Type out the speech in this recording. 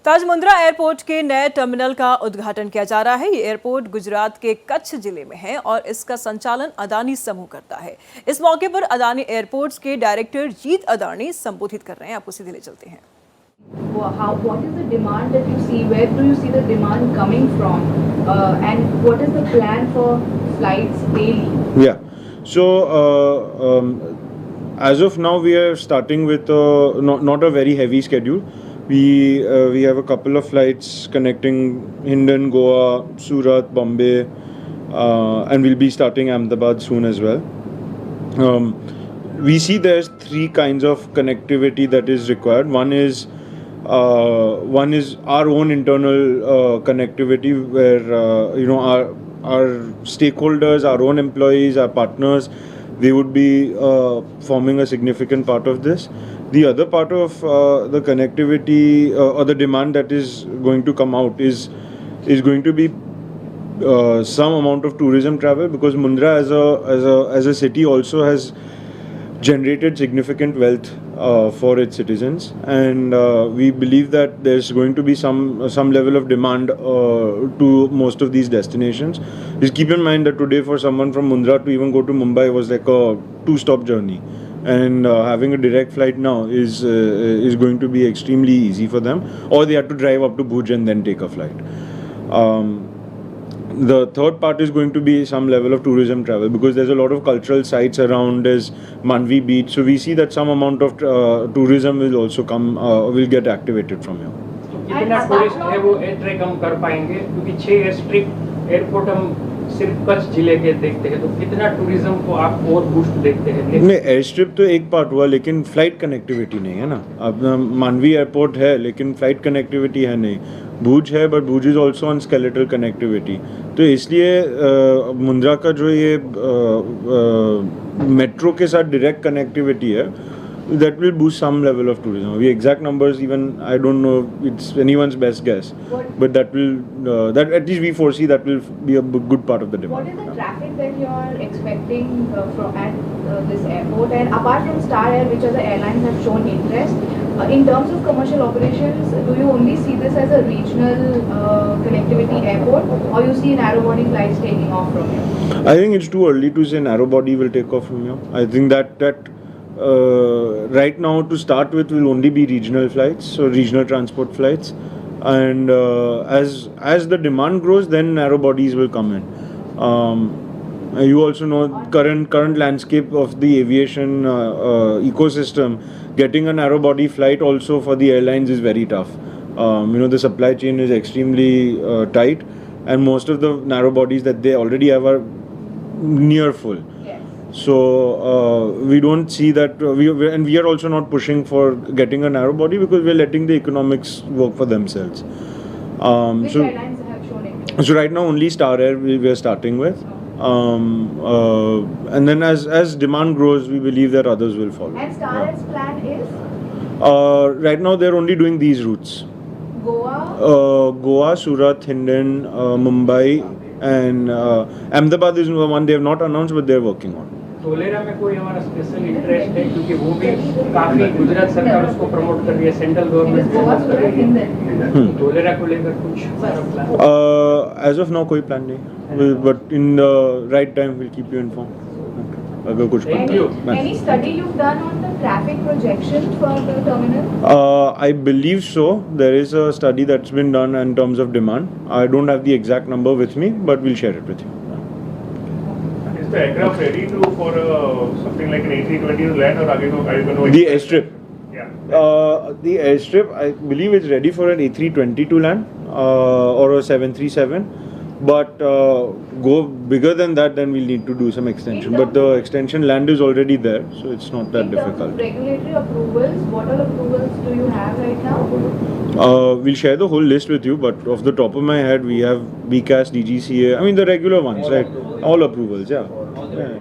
ताज Mundra airport के नए terminal का उद्घाटन किया जा रहा है। ये एयरपोर्ट गुजरात के कच्छ जिले में है और इसका संचालन अदानी समूह करता है। इस मौके पर अदानी एयरपोर्ट्स के डायरेक्टर जीत अदानी संबोधित कर रहे हैं। आपको सीधे ले चलते हैं। What is the demand that you see? Where do you see the demand coming from? And what is the plan for flights daily? Yeah. So as of now, we are starting with not a very heavy schedule. We have a couple of flights connecting Hindon, Goa, Surat, Bombay, and we'll be starting Ahmedabad soon as well. We see there's three kinds of connectivity that is required. One is our own internal connectivity, where our stakeholders, our own employees, our partners, they would be forming a significant part of this. The other part of the connectivity or the demand that is going to come out is going to be some amount of tourism travel, because Mundra as a city also has generated significant wealth for its citizens, and we believe that there's going to be some level of demand to most of these destinations. Just keep in mind that today for someone from Mundra to even go to Mumbai was like a 2-stop journey, and having a direct flight now is going to be extremely easy for them, or they have to drive up to Bhuj and then take a flight. The third part is going to be some level of tourism travel, because there's a lot of cultural sites around as Manvi Beach. So we see that some amount of tourism will also come, will get activated from here. कितना tourist है वो air track हम कर पाएंगे, क्योंकि 6 air strip airport हम सिर्फ कच्छ जिले के देखते हैं, तो कितना टूरिज्म को आप और बूस्ट देखते हैं? नहीं, एयर स्ट्रिप तो एक पार्ट हुआ, लेकिन फ्लाइट कनेक्टिविटी नहीं है ना। अब मानवी एयरपोर्ट है लेकिन फ्लाइट कनेक्टिविटी है नहीं। भुज है but Bhuj is also on skeletal connectivity. तो इसलिए मुंद्रा का जो ये मेट्रो के साथ डायरेक्ट कनेक्टिविटी है, that will boost some level of tourism. The exact numbers, even I don't know, it's anyone's best guess. But that will, that at least we foresee that will be a good part of the demand. What is the traffic that you are expecting from at this airport? And apart from Star Air, which other airlines have shown interest, in terms of commercial operations, do you only see this as a regional connectivity airport, or you see narrow body flights taking off from here? I think it's too early to say narrow body will take off from here. I think that right now to start with will only be regional flights, so regional transport flights, and as the demand grows, then narrow bodies will come in. You also know current landscape of the aviation ecosystem. Getting a narrow body flight also for the airlines is very tough. The supply chain is extremely tight, and most of the narrow bodies that they already have are near full. So we don't see that, and we are also not pushing for getting a narrow body, because we are letting the economics work for themselves. Which airlines have shown interest? So right now only Star Air we are starting with, and then as demand grows, we believe that others will follow. And Star Air's plan is? Right now they're only doing these routes. Goa, Surat, Hindon, Mumbai, and Ahmedabad is the one they have not announced, but they're working on. Dholera में कोई हमारा special interest है, क्योंकि वो भी काफी गुजरात सरकार उसको प्रमोट कर रही है, सेंट्रल गवर्नमेंट प्रमोट कर रही है। धोलेरा को लेकर कुछ प्लान? As of now कोई प्लान नहीं, but in the right time we'll keep you informed. अगर कुछ Any study you've done on the traffic projections for the terminal? I believe so. There is a study that's been done in terms of demand. I don't have the exact number with me, but we'll share it with you. Is the aircraft ready for something like an A320 to land, or are you going to? The airstrip. Yeah. The airstrip, I believe, is ready for an A320 to land or a 737. But go bigger than that, then we'll need to do some extension. But the extension land is already there, so it's not that difficult. In terms of regulatory approvals, what all approvals do you have right now? We'll share the whole list with you, but off the top of my head, we have BCAS, DGCA, I mean the regular ones, right? All approvals, yeah.